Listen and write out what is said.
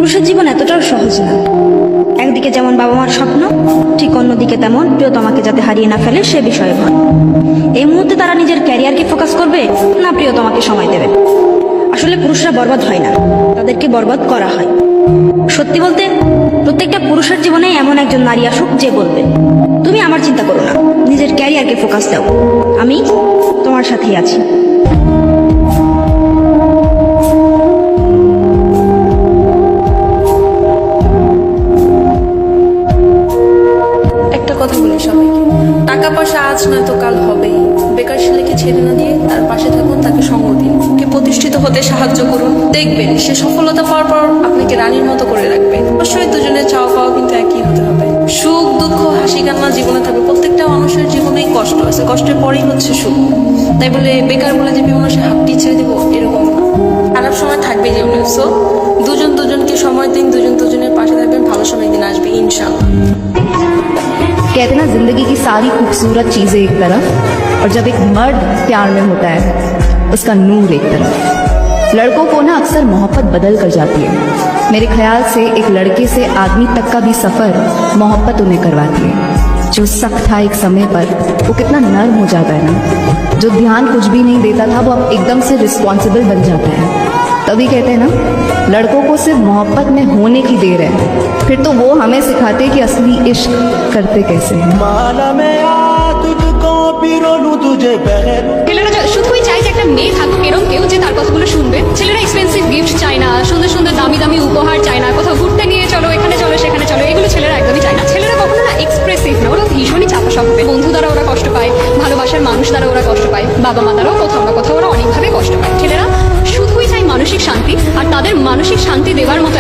পুরুষের জীবন এতটাও সহজ না। একদিকে যেমন বাবা মার স্বপ্ন, ঠিক অন্যদিকে তেমন প্রিয়তমাকে যাতে হারিয়ে না ফেলে সে বিষয়ে ভয়। এই মুহূর্তে তারা নিজের ক্যারিয়ারকে ফোকাস করবে না প্রিয়তমাকে সময় দেবে। আসলে পুরুষরা বরবাদ হয় না, তাদেরকে বরবাদ করা হয়। সত্যি বলতে প্রত্যেকটা পুরুষের জীবনেই এমন একজন নারী আসুক যে বলবে, তুমি আমার চিন্তা করো না, নিজের ক্যারিয়ারকে ফোকাস দাও, আমি তোমার সাথেই আছি। একটা কথা বলি সবাইকে, টাকা পয়সা আজ নয়তো কাল হবেই। বেকার ছেলেকে ছেড়ে না দিয়ে তার পাশে থাকুন, তাকে সঙ্গ দিন, ওকে প্রতিষ্ঠিত হতে সাহায্য করুন। দেখবেন সে সফলতা পাওয়ার পর আপনাকে রানীর মতো করে রাখবে। অবশ্যই দুজনের চাওয়া পাওয়া কিন্তু একই হতে হবে। সুখ দুঃখ হাসি কান্না জীবনে থাকবে। প্রত্যেকটা মানুষের জীবনেই কষ্ট আছে, কষ্টের পরেই হচ্ছে সুখ। তাই বলে বেকার বলে যে মানুষের হাতটি ছেড়ে দেবো এরকম না। খারাপ সময় থাকবে জীবনে, সো দুজন দুজনকে সময় দিন, দুজন দুজনের পাশে থাকবেন, ভালো সময় দিন আসবে ইনশাআল্লাহ। कहते ना जिंदगी की सारी खूबसूरत चीजें एक तरफ और जब एक मर्द प्यार में होता है उसका नूर एक तरफ। लड़कों को ना अक्सर मोहब्बत बदल कर जाती है। मेरे ख्याल से एक लड़के से आदमी तक का भी सफर मोहब्बत उन्हें करवाती है। जो सख्त था एक समय पर वो कितना नर्म हो जाता है ना। जो ध्यान कुछ भी नहीं देता था वो अब एकदम से रिस्पॉन्सिबल बन जाता है। तभी कहते हैं ना लड़कों को सिर्फ मोहब्बत में होने की देर है, फिर तो वो हमें सिखाते कि असली इश्क करते कैसे हैं। ছেলেরা শুধুই চাই যে একটা মেয়ে থাকুক এরকম কেউ যে তার কথাগুলো শুনবে। ছেলেরা এক্সপেন্সিভ গিফট চায় না, সুন্দর সুন্দর দামি দামি উপহার চায় না, কোথাও ঘুরতে নিয়ে চলো, এখানে চলো সেখানে চলো, এগুলো ছেলেরা একদমই চায় না। ছেলেরা কখনো না এক্সপ্রেসিভ না, ওরা ভীষণই চাপা স্বভাবের। বন্ধু দ্বারা ওরা কষ্ট পায়, ভালোবাসার মানুষ দ্বারা ওরা কষ্ট পায়, বাবা মা দ্বারাও কোথাও না কোথাও ওরা অনেকভাবে কষ্ট পায়। ছেলেরা শুধুই চায় মানসিক শান্তি, আর তাদের মানসিক শান্তি দেওয়ার মতো